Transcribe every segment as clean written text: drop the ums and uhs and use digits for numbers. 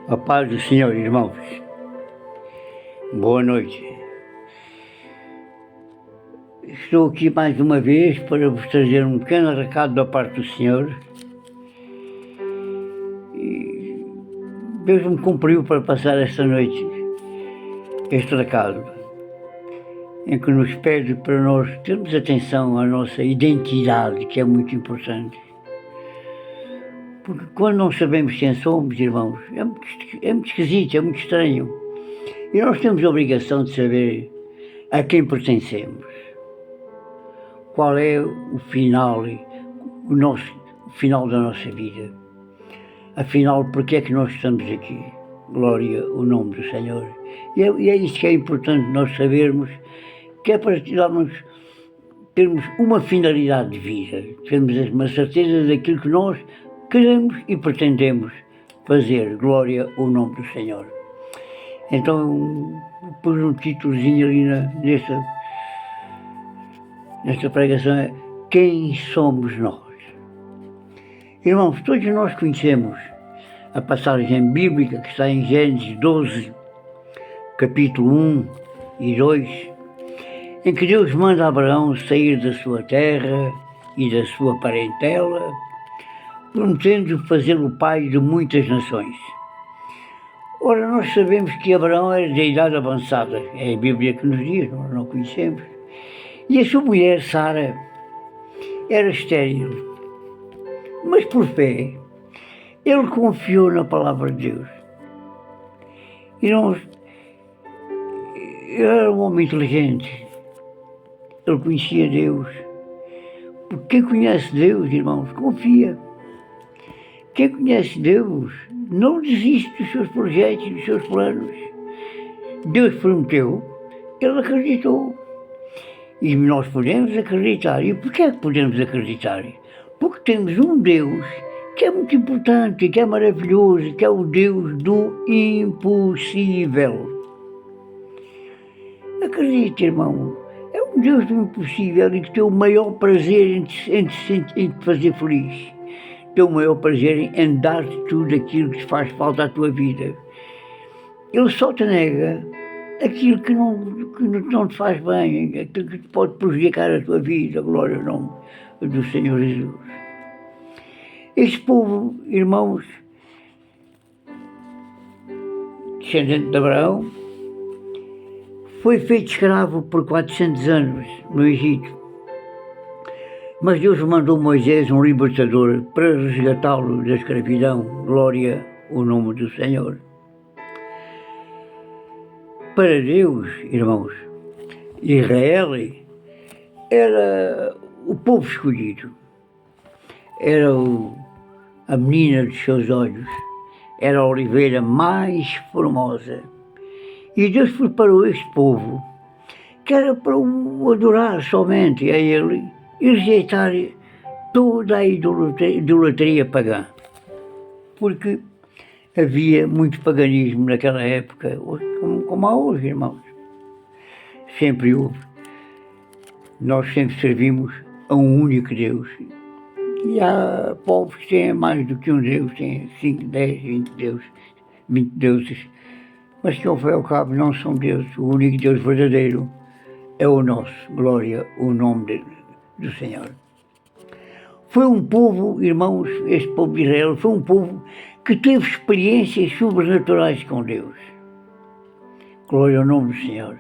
A paz do Senhor, irmãos. Boa noite. Estou aqui mais uma vez para vos trazer um pequeno recado da parte do Senhor. E Deus me cumpriu para passar esta noite este recado, em que nos pede para nós termos atenção à nossa identidade, que é muito importante. Porque quando não sabemos quem somos, irmãos, é muito esquisito, é muito estranho. E nós temos a obrigação de saber a quem pertencemos. Qual é o final da nossa vida. Afinal, porque é que nós estamos aqui? Glória ao nome do Senhor. E é isso que é importante nós sabermos, que é para termos uma finalidade de vida, termos uma certeza daquilo que nós queremos e pretendemos fazer. Glória ao nome do Senhor. Então, pus um títulozinho ali nesta pregação, é Quem somos nós? Irmãos, todos nós conhecemos a passagem bíblica que está em Gênesis 12, capítulo 1 e 2, em que Deus manda Abraão sair da sua terra e da sua parentela, prometendo fazê-lo pai de muitas nações. Ora, nós sabemos que Abraão era de idade avançada, é a Bíblia que nos diz, nós não conhecemos. E a sua mulher, Sara, era estéril. Mas por fé, ele confiou na palavra de Deus. E ele era um homem inteligente. Ele conhecia Deus. Porque quem conhece Deus, irmãos, confia. Quem conhece Deus não desiste dos seus projetos, dos seus planos. Deus prometeu, ele acreditou. E nós podemos acreditar. E porquê é que podemos acreditar? Porque temos um Deus que é muito importante, que é maravilhoso, que é o Deus do impossível. Acredite, irmão, é um Deus do impossível e que tem o maior prazer em te fazer feliz. Tem o maior prazer em dar-te tudo aquilo que te faz falta à tua vida. Ele só te nega aquilo que não te faz bem, aquilo que te pode prejudicar a tua vida. Glória ao nome do Senhor Jesus. Este povo, irmãos, descendente de Abraão, foi feito escravo por 400 anos no Egito. Mas Deus mandou Moisés, um libertador, para resgatá-lo da escravidão. Glória ao nome do Senhor. Para Deus, irmãos, Israel era o povo escolhido. Era a menina dos seus olhos. Era a oliveira mais formosa. E Deus preparou este povo, que era para o adorar somente a Ele e rejeitar toda a idolatria pagã. Porque havia muito paganismo naquela época, como há hoje, irmãos. Sempre houve. Nós sempre servimos a um único Deus. E há povos que têm mais do que um Deus, têm 5, 10, 20 deuses. Mas que ao fim e ao cabo não são deuses. O único Deus verdadeiro é o nosso. Glória ao nome do Senhor. Foi um povo, irmãos, este povo de Israel, foi um povo que teve experiências sobrenaturais com Deus. Glória ao nome do Senhor.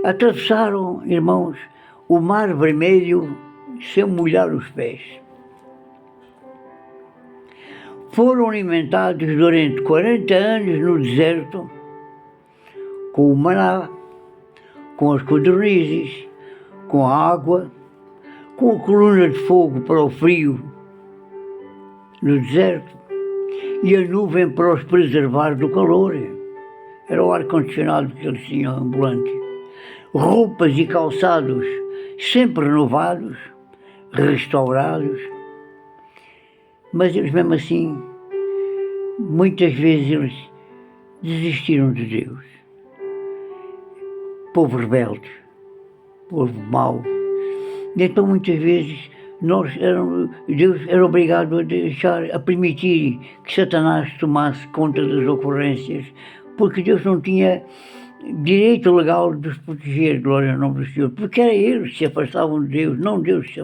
Atravessaram, irmãos, o mar vermelho sem molhar os pés. Foram alimentados durante 40 anos no deserto com o maná, com as codornizes, com a água, com a coluna de fogo para o frio no deserto e a nuvem para os preservar do calor. Era o ar-condicionado que eles tinham ambulante. Roupas e calçados sempre renovados, restaurados. Mas eles mesmo assim, muitas vezes eles desistiram de Deus. Povo rebelde, povo mau. E então muitas vezes Deus era obrigado a permitir que Satanás tomasse conta das ocorrências, porque Deus não tinha direito legal de os proteger, glória ao nome do Senhor, porque era eles que se afastavam de Deus, não Deus que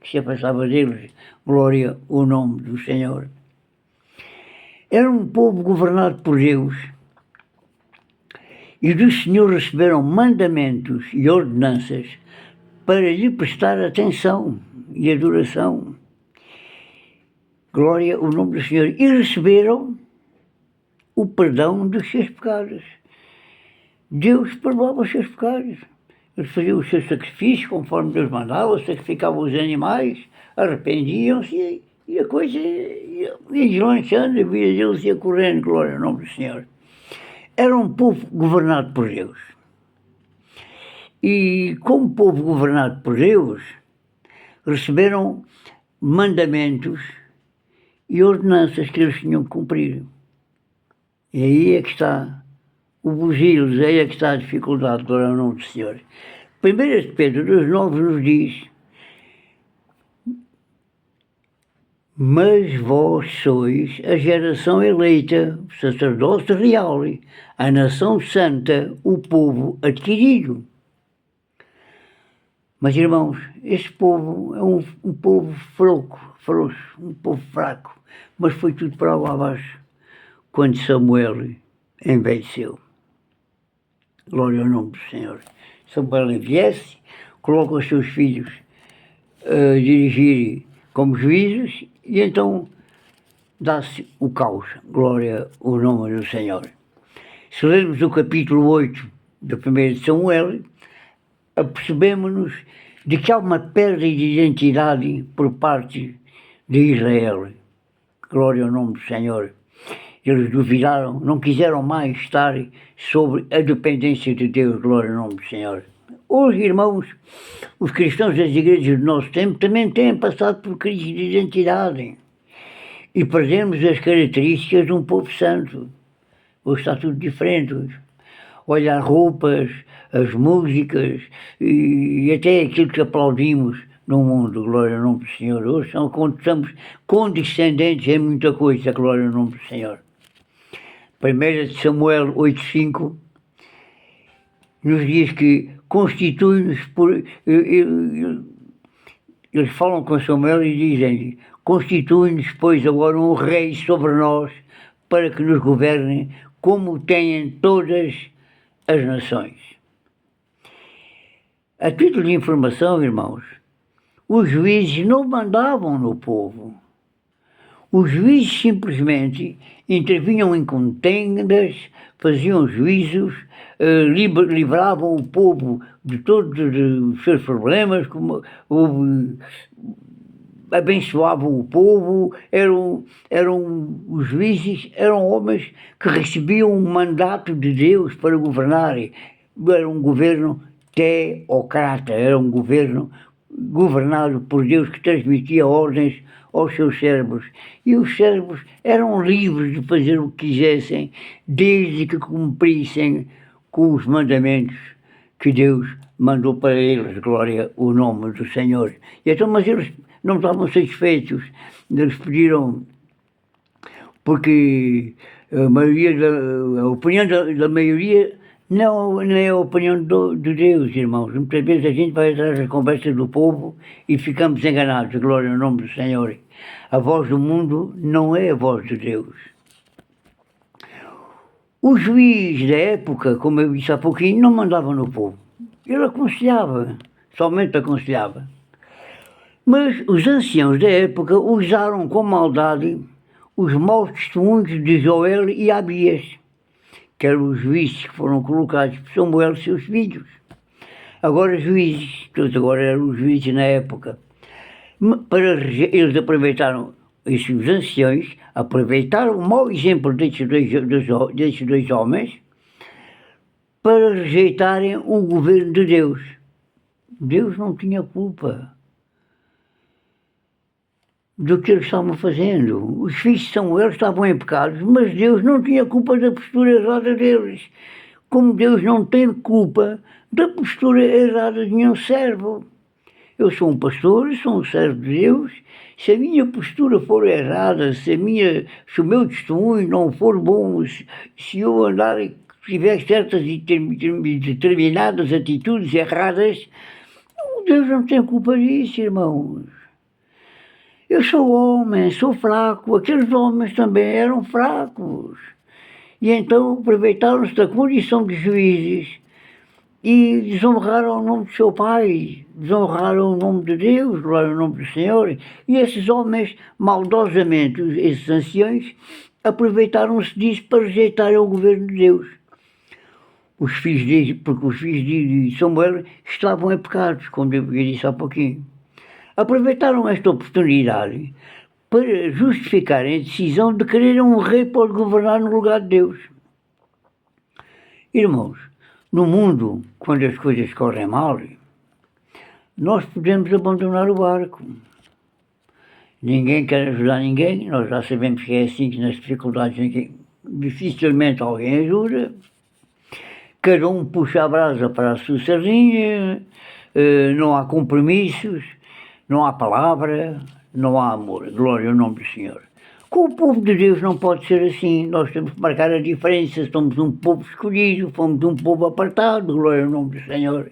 se afastava deles, glória ao nome do Senhor. Era um povo governado por Deus, e do Senhor receberam mandamentos e ordenanças para lhe prestar atenção e adoração. Glória ao nome do Senhor. E receberam o perdão dos seus pecados. Deus perdoava os seus pecados. Eles faziam os seus sacrifícios conforme Deus mandava, sacrificavam os animais, arrependiam-se e a coisa ia deslanchando, a vida deles ia correndo, glória ao nome do Senhor. Era um povo governado por Deus. E como povo governado por Deus, receberam mandamentos e ordenanças que eles tinham que cumprir. E aí é que está o buzilos, aí é que está a dificuldade, glória ao nome do Senhor. 1 de Pedro 2,9 nos diz: mas vós sois a geração eleita, o sacerdócio real, a nação santa, o povo adquirido. Mas, irmãos, este povo é um povo frouxo, um povo fraco, mas foi tudo para lá abaixo quando Samuel envelheceu. Glória ao nome do Senhor. Samuel envelhece, coloca os seus filhos a dirigir como juízes e então dá-se o caos. Glória ao nome do Senhor. Se lermos o capítulo 8 do 1 de Samuel, apercebemos-nos de que há uma perda de identidade por parte de Israel. Glória ao nome do Senhor. Eles duvidaram, não quiseram mais estar sobre a dependência de Deus, glória ao nome do Senhor. Hoje, irmãos, os cristãos das igrejas do nosso tempo também têm passado por crise de identidade e perdemos as características de um povo santo. Hoje está tudo diferente. Olha as roupas, as músicas e até aquilo que aplaudimos no mundo, glória ao nome do Senhor. Hoje somos condescendentes em muita coisa, glória ao nome do Senhor. 1 de Samuel 8,5 nos diz que constitui-nos por... Eles falam com Samuel e dizem: constitui-nos, pois, agora um rei sobre nós, para que nos governe como têm todas as nações. A título de informação, irmãos, os juízes não mandavam no povo. Os juízes simplesmente intervinham em contendas, faziam juízos, livravam o povo de todos os seus problemas, abençoavam o povo, os juízes eram homens que recebiam um mandato de Deus para governarem. Era um governo teocrata, era um governo governado por Deus que transmitia ordens aos seus servos. E os servos eram livres de fazer o que quisessem, desde que cumprissem com os mandamentos que Deus mandou para eles, glória ao nome do Senhor. E então, mas eles não estavam satisfeitos, eles pediram, porque a opinião da maioria não é a opinião de Deus, irmãos. Muitas vezes a gente vai atrás das conversas do povo e ficamos enganados, glória ao nome do Senhor. A voz do mundo não é a voz de Deus. O juiz da época, como eu disse há pouquinho, não mandava no povo. Ele aconselhava, somente aconselhava. Mas os anciãos da época usaram com maldade os maus testemunhos de Joel e Abias, que eram os juízes que foram colocados por Samuel e seus filhos. Agora juízes, todos agora eram os juízes na época. Eles aproveitaram, esses anciãos, aproveitaram o mau exemplo destes dois homens para rejeitarem o governo de Deus. Deus não tinha culpa do que eles estavam fazendo. Os filhos de Samuel estavam em pecados, mas Deus não tinha culpa da postura errada deles. Como Deus não tem culpa da postura errada de nenhum servo. Eu sou um pastor, sou um servo de Deus. Se a minha postura for errada, se o meu testemunho não for bom, se eu andar, tiver certas e determinadas atitudes erradas, Deus não tem culpa disso, irmãos. Eu sou homem, sou fraco, aqueles homens também eram fracos. E então aproveitaram-se da condição de juízes e desonraram o nome do seu Pai, desonraram o nome de Deus, glória ao nome do Senhor. E esses homens, maldosamente, esses anciões, aproveitaram-se disso para rejeitarem o governo de Deus. Porque os filhos de Samuel estavam em pecados, como eu disse há pouquinho. Aproveitaram esta oportunidade para justificarem a decisão de quererem um rei para governar no lugar de Deus. Irmãos, no mundo, quando as coisas correm mal, nós podemos abandonar o barco. Ninguém quer ajudar ninguém, nós já sabemos que é assim, que nas dificuldades dificilmente alguém ajuda. Cada um puxa a brasa para a sua sardinha, não há compromissos, não há palavra, não há amor. Glória ao nome do Senhor. Com o povo de Deus não pode ser assim. Nós temos que marcar a diferença. Somos um povo escolhido, fomos um povo apartado. Glória ao nome do Senhor.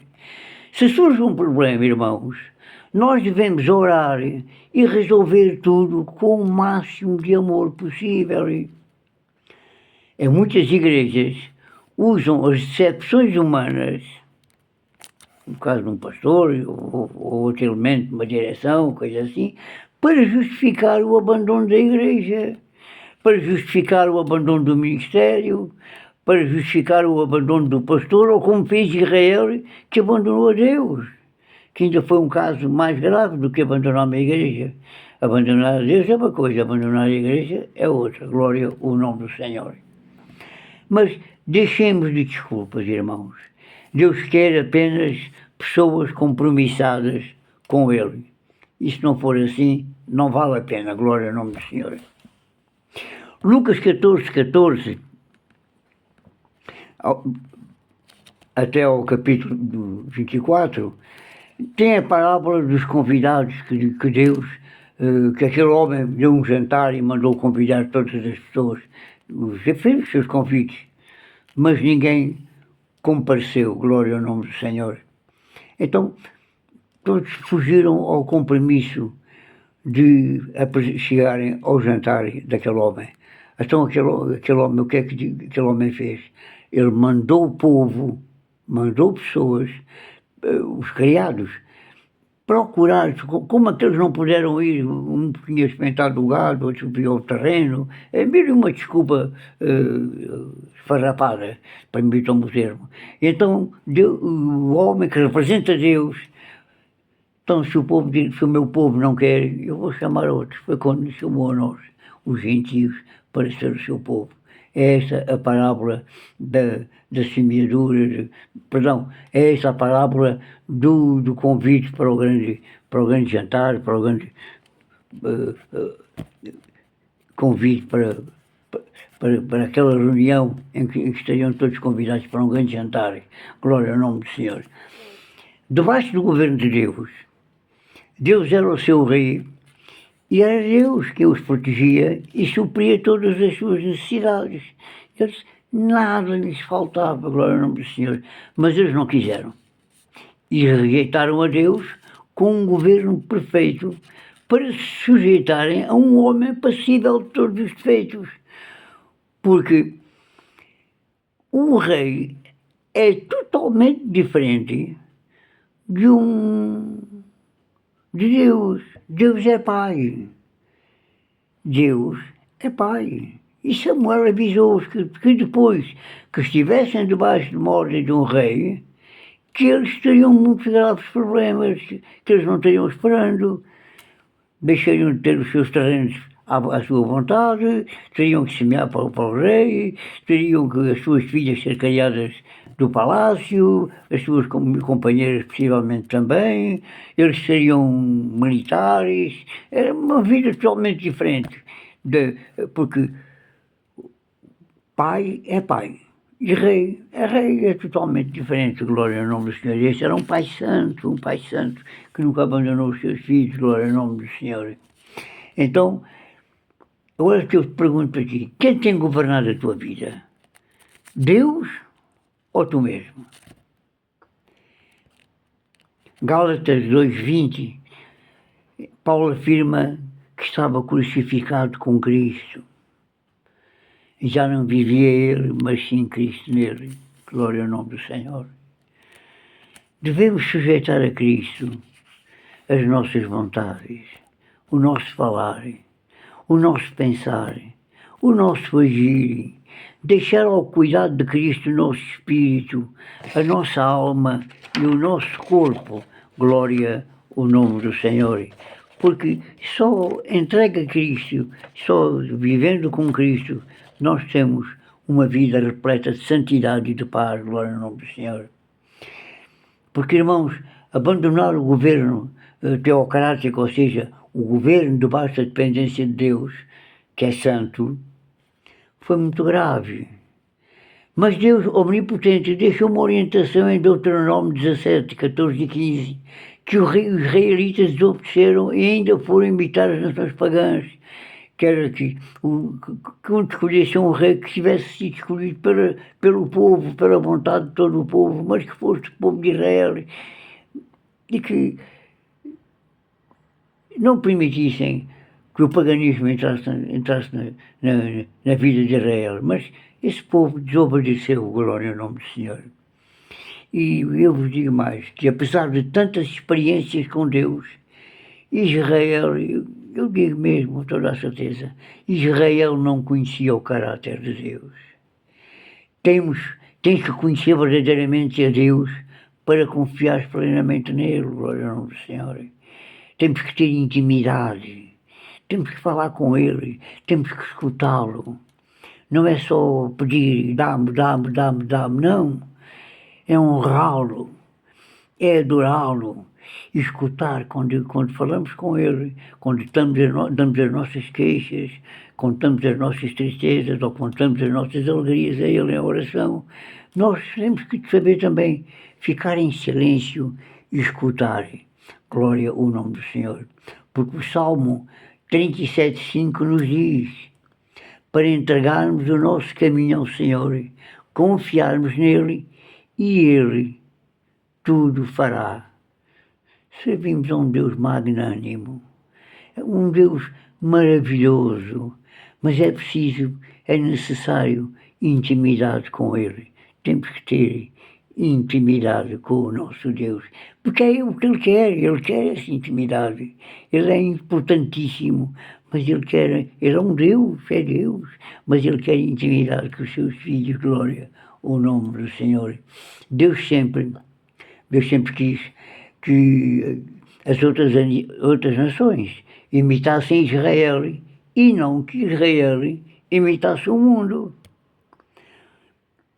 Se surge um problema, irmãos, nós devemos orar e resolver tudo com o máximo de amor possível. Em muitas igrejas usam as decepções humanas, no caso de um pastor ou outro elemento de uma direção, coisa assim, para justificar o abandono da igreja, para justificar o abandono do ministério, para justificar o abandono do pastor, ou como fez Israel, que abandonou a Deus, que ainda foi um caso mais grave do que abandonar uma igreja. Abandonar a Deus é uma coisa, abandonar a igreja é outra. Glória ao nome do Senhor. Mas deixemos de desculpas, irmãos. Deus quer apenas pessoas compromissadas com Ele. E se não for assim, não vale a pena. Glória ao nome do Senhor. Lucas 14, até ao capítulo 24, tem a parábola dos convidados que Deus, que aquele homem deu um jantar e mandou convidar todas as pessoas. Fez os seus convites, mas ninguém compareceu. Glória ao nome do Senhor. Então, todos fugiram ao compromisso de chegarem ao jantar daquele homem. Então aquele homem, o que é que aquele homem fez? Ele mandou o povo, mandou pessoas, os criados, procurar, como aqueles não puderam ir, um tinha experimentado o gado, outro subiu ao terreno, é mesmo uma desculpa esfarrapada, permitam-me o termo. Então, o homem que representa Deus, então se o meu povo não quer, eu vou chamar outros. Foi quando chamou a nós, os gentios, para ser o seu povo. É essa a parábola da semeadura, é essa a parábola do convite para o grande jantar, para o grande convite para aquela reunião em que estariam todos convidados para um grande jantar. Glória ao nome do Senhor. Debaixo do governo de Deus, Deus era o seu rei e era Deus que os protegia e supria todas as suas necessidades. Eles, nada lhes faltava, glória ao nome do Senhor. Mas eles não quiseram. E rejeitaram a Deus com um governo perfeito para se sujeitarem a um homem passível de todos os defeitos. Porque o rei é totalmente diferente de Deus. Deus é Pai. Deus é Pai. E Samuel avisou-os que depois que estivessem debaixo de uma ordem de um rei, que eles teriam muitos graves problemas, que eles não estariam esperando, deixariam de ter os seus terrenos à sua vontade, teriam que semear para o rei, teriam que as suas filhas ser criadas do palácio, as suas companheiras possivelmente também, eles seriam militares, era uma vida totalmente diferente, porque pai é pai, E rei é totalmente diferente, glória ao nome do Senhor. Este era um pai santo, que nunca abandonou os seus filhos, glória ao nome do Senhor. Então, agora que eu te pergunto para ti, quem tem governado a tua vida? Deus ou tu mesmo? Gálatas 2:20, Paulo afirma que estava crucificado com Cristo. E já não vivia ele, mas sim Cristo nele. Glória ao nome do Senhor. Devemos sujeitar a Cristo as nossas vontades, o nosso falar, o nosso pensar, o nosso agir, deixar ao cuidado de Cristo o nosso espírito, a nossa alma e o nosso corpo. Glória ao nome do Senhor. Porque só entrega a Cristo, só vivendo com Cristo, nós temos uma vida repleta de santidade e de paz. Glória ao nome do Senhor. Porque, irmãos, abandonar o governo teocrático, ou seja, o governo debaixo da dependência de Deus, que é santo, foi muito grave. Mas Deus omnipotente deixou uma orientação em Deuteronômio 17, 14 e 15, que os israelitas desobedeceram e ainda foram imitar as nações pagãs, que era que onde escolhesse um rei que tivesse sido escolhido pelo povo, pela vontade de todo o povo, mas que fosse o povo de Israel, e que não permitissem que o paganismo entrasse na vida de Israel. Mas esse povo desobedeceu, glória ao nome do Senhor. E eu vos digo mais, que apesar de tantas experiências com Deus, Israel, eu digo mesmo com toda a certeza, Israel não conhecia o caráter de Deus. Tens que conhecer verdadeiramente a Deus para confiar plenamente nele, glória ao nome do Senhor. Temos que ter intimidade, temos que falar com Ele, temos que escutá-lo. Não é só pedir, dá-me, não. É honrá-lo, é adorá-lo, escutar quando falamos com Ele, quando damos as nossas queixas, contamos as nossas tristezas ou contamos as nossas alegrias a Ele em oração. Nós temos que saber também ficar em silêncio e escutar. Glória ao nome do Senhor. Porque o Salmo 37:5 nos diz para entregarmos o nosso caminho ao Senhor, confiarmos nele e Ele tudo fará. Servimos a um Deus magnânimo, um Deus maravilhoso, mas é necessário intimidade com Ele. Temos que ter intimidade com o nosso Deus, porque é o que Ele quer essa intimidade. Ele é importantíssimo, mas Ele é um Deus, é Deus, mas Ele quer intimidade com os seus filhos, glória ao nome do Senhor. Deus sempre quis que as outras nações imitassem Israel e não que Israel imitasse o mundo.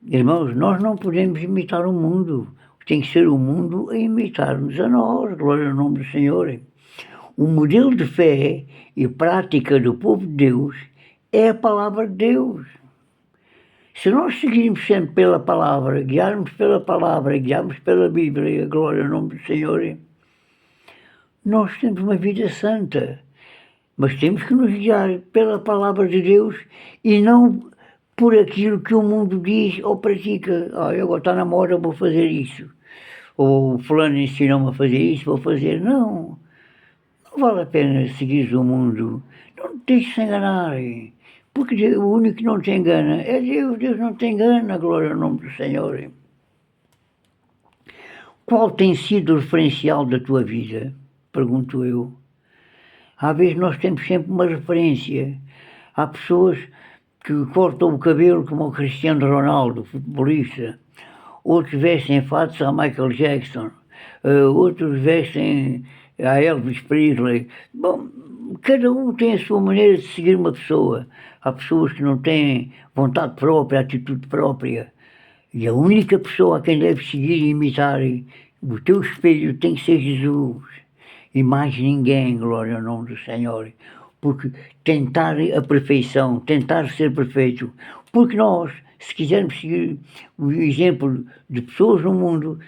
Irmãos, nós não podemos imitar o mundo. Tem que ser o mundo a imitar-nos a nós, glória ao nome do Senhor. O modelo de fé e prática do povo de Deus é a palavra de Deus. Se nós seguirmos sempre pela palavra, guiarmos pela Bíblia, glória ao nome do Senhor, nós temos uma vida santa. Mas temos que nos guiar pela palavra de Deus e não por aquilo que o mundo diz ou pratica. Eu agora está na moda, vou fazer isso. Ou fulano ensinou-me a fazer isso, vou fazer. Não vale a pena seguir o mundo. Não te deixes enganar. Porque o único que não te engana é Deus. Deus não te engana, glória ao nome do Senhor. Qual tem sido o referencial da tua vida? Pergunto eu. Às vezes nós temos sempre uma referência. Há pessoas que cortam o cabelo como o Cristiano Ronaldo, futebolista. Outros vestem fatos a Michael Jackson. Outros vestem a Elvis Presley. Bom, cada um tem a sua maneira de seguir uma pessoa. Há pessoas que não têm vontade própria, atitude própria. E a única pessoa a quem deves seguir e imitar, o teu espelho tem que ser Jesus. E mais ninguém, glória ao nome do Senhor. Porque tentar a perfeição, tentar ser perfeito, porque nós se quisermos seguir o exemplo de pessoas no mundo,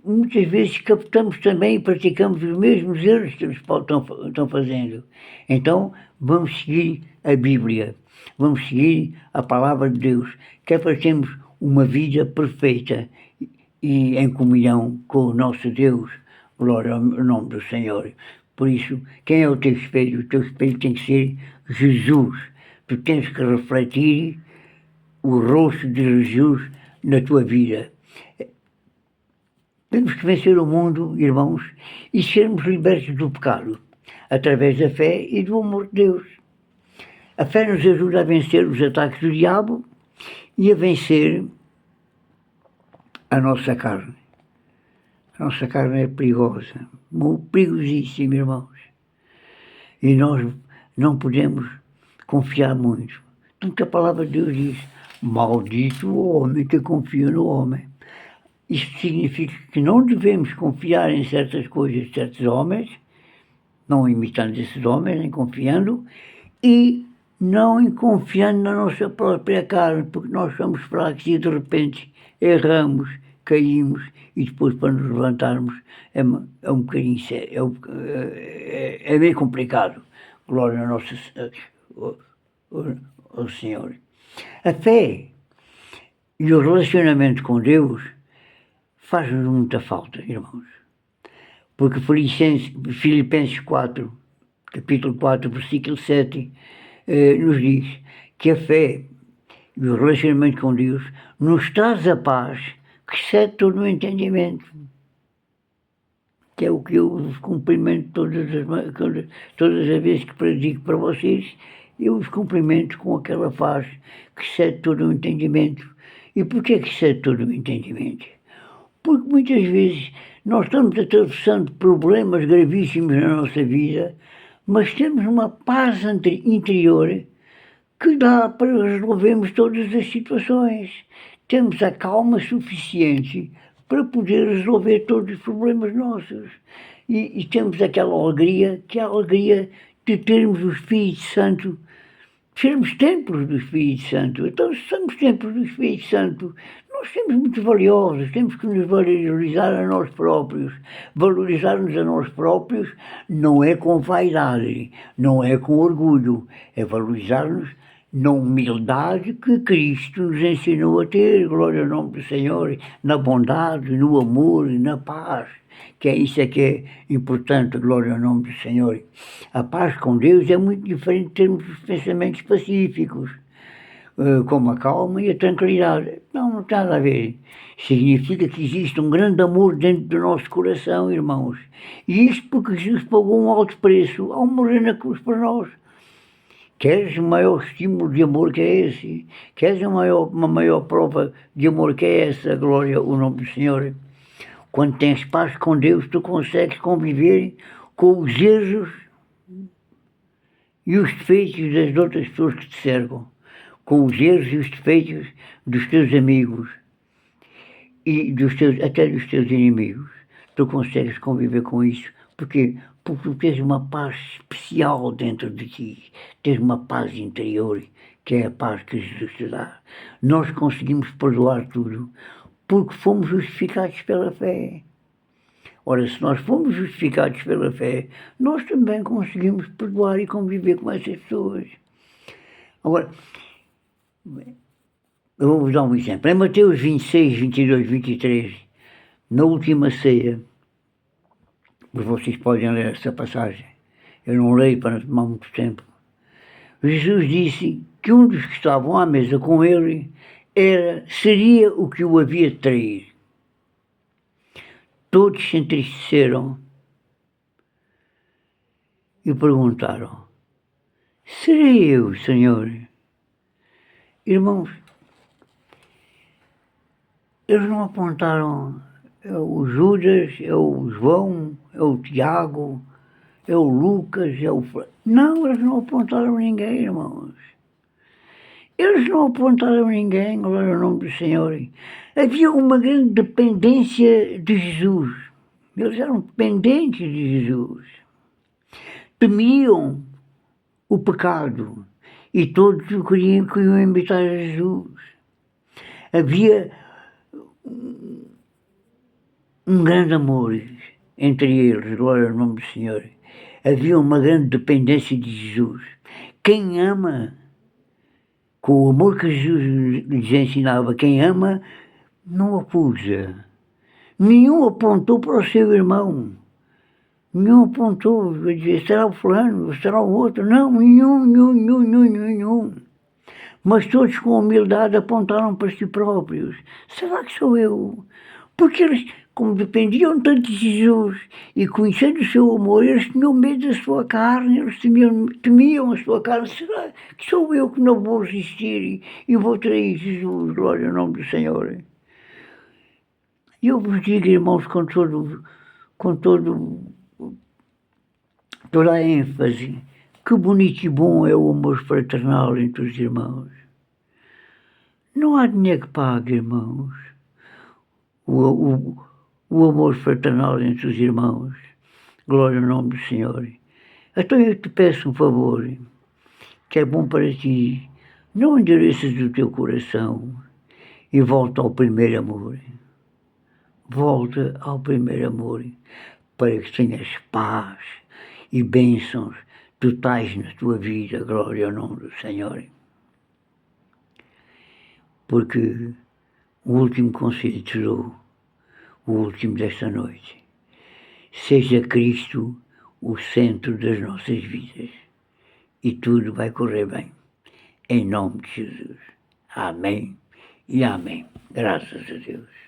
muitas vezes captamos também e praticamos os mesmos erros que eles estão fazendo. Então, vamos seguir a Bíblia, vamos seguir a Palavra de Deus, que é para termos uma vida perfeita e em comunhão com o nosso Deus. Glória ao nome do Senhor. Por isso, quem é o teu espelho? O teu espelho tem que ser Jesus. Tu tens que refletir o rosto de Jesus na tua vida. Temos que vencer o mundo, irmãos, e sermos libertos do pecado, através da fé e do amor de Deus. A fé nos ajuda a vencer os ataques do diabo e a vencer a nossa carne. A nossa carne é perigosa, perigosíssima, irmãos. E nós não podemos confiar muito. Tanto que a palavra de Deus diz, maldito o homem que confia no homem. Isto significa que não devemos confiar em certas coisas de certos homens, não imitando esses homens, nem confiando, e não confiando na nossa própria carne, porque nós somos fracos e de repente erramos, caímos e depois para nos levantarmos é um bocadinho sério, é bem complicado. Glória ao nosso ao Senhor. A fé e o relacionamento com Deus faz-nos muita falta, irmãos. Porque Filipenses 4, capítulo 4, versículo 7, nos diz que a fé e o relacionamento com Deus nos traz a paz que excede todo o entendimento. Que é o que eu vos cumprimento todas as vezes que predico para vocês, eu os cumprimento com aquela paz que excede todo o entendimento. E porquê que excede todo o entendimento? Porque muitas vezes nós estamos atravessando problemas gravíssimos na nossa vida, mas temos uma paz interior que dá para resolvermos todas as situações. Temos a calma suficiente para poder resolver todos os problemas nossos. E temos aquela alegria, que é a alegria de termos o Espírito Santo, sermos templos do Espírito Santo. Então, se somos templos do Espírito Santo, nós somos muito valiosos, temos que nos valorizar a nós próprios. Valorizar-nos a nós próprios não é com vaidade, não é com orgulho, é valorizar-nos na humildade que Cristo nos ensinou a ter, glória ao nome do Senhor, na bondade, no amor, na paz, que é isso que é importante, glória ao nome do Senhor. A paz com Deus é muito diferente de termos os pensamentos pacíficos, como a calma e a tranquilidade. Não tem nada a ver. Significa que existe um grande amor dentro do nosso coração, irmãos. E isto porque Jesus pagou um alto preço ao morrer na cruz por nós. Queres um maior estímulo de amor que é esse? Queres uma maior prova de amor que é essa? Glória ao nome do Senhor. Quando tens paz com Deus, tu consegues conviver com os erros e os defeitos das outras pessoas que te cercam, com os erros e os defeitos dos teus amigos e até dos teus inimigos. Tu consegues conviver com isso. Porquê? Porque tu tens uma paz especial dentro de ti, tens uma paz interior, que é a paz que Jesus te dá. Nós conseguimos perdoar tudo, porque fomos justificados pela fé. Ora, se nós fomos justificados pela fé, nós também conseguimos perdoar e conviver com essas pessoas. Agora, eu vou-vos dar um exemplo. Em Mateus 26, 22, 23, na última ceia, vocês podem ler essa passagem, eu não leio para não tomar muito tempo. Jesus disse que um dos que estavam à mesa com ele seria o que o havia de trair. Todos se entristeceram e perguntaram, serei eu, Senhor? Irmãos, eles não apontaram, é o Judas, é o João, é o Tiago, é o Lucas, é o... Não, eles não apontaram ninguém, irmãos. Eles não apontaram ninguém, glória ao nome do Senhor. Havia uma grande dependência de Jesus. Eles eram dependentes de Jesus. Temiam o pecado e todos queriam imitar Jesus. havia um grande amor entre eles, glória ao nome do Senhor. Havia uma grande dependência de Jesus. Quem ama, com o amor que Jesus lhes ensinava, quem ama não acusa. Nenhum apontou para o seu irmão. Nenhum apontou, a dizer, será o fulano, será o outro. Não, nenhum. Mas todos com humildade apontaram para si próprios. Será que sou eu? Porque eles, como dependiam tanto de Jesus e conhecendo o seu amor, eles tinham medo da sua carne, eles temiam a sua carne. Será que sou eu que não vou resistir e vou trair Jesus? Glória ao nome do Senhor. E eu vos digo, irmãos, com toda a ênfase, que bonito e bom é o amor fraternal entre os irmãos. Não há dinheiro que pague, irmãos, o amor fraternal entre os irmãos. Glória ao nome do Senhor. Então eu te peço um favor, que é bom para ti, não endureças o teu coração e volta ao primeiro amor. Volta ao primeiro amor, para que tenhas paz e bênçãos totais na tua vida. Glória ao nome do Senhor. Porque o último conselho te dou, o último desta noite. Seja Cristo o centro das nossas vidas e tudo vai correr bem. Em nome de Jesus. Amém e amém. Graças a Deus.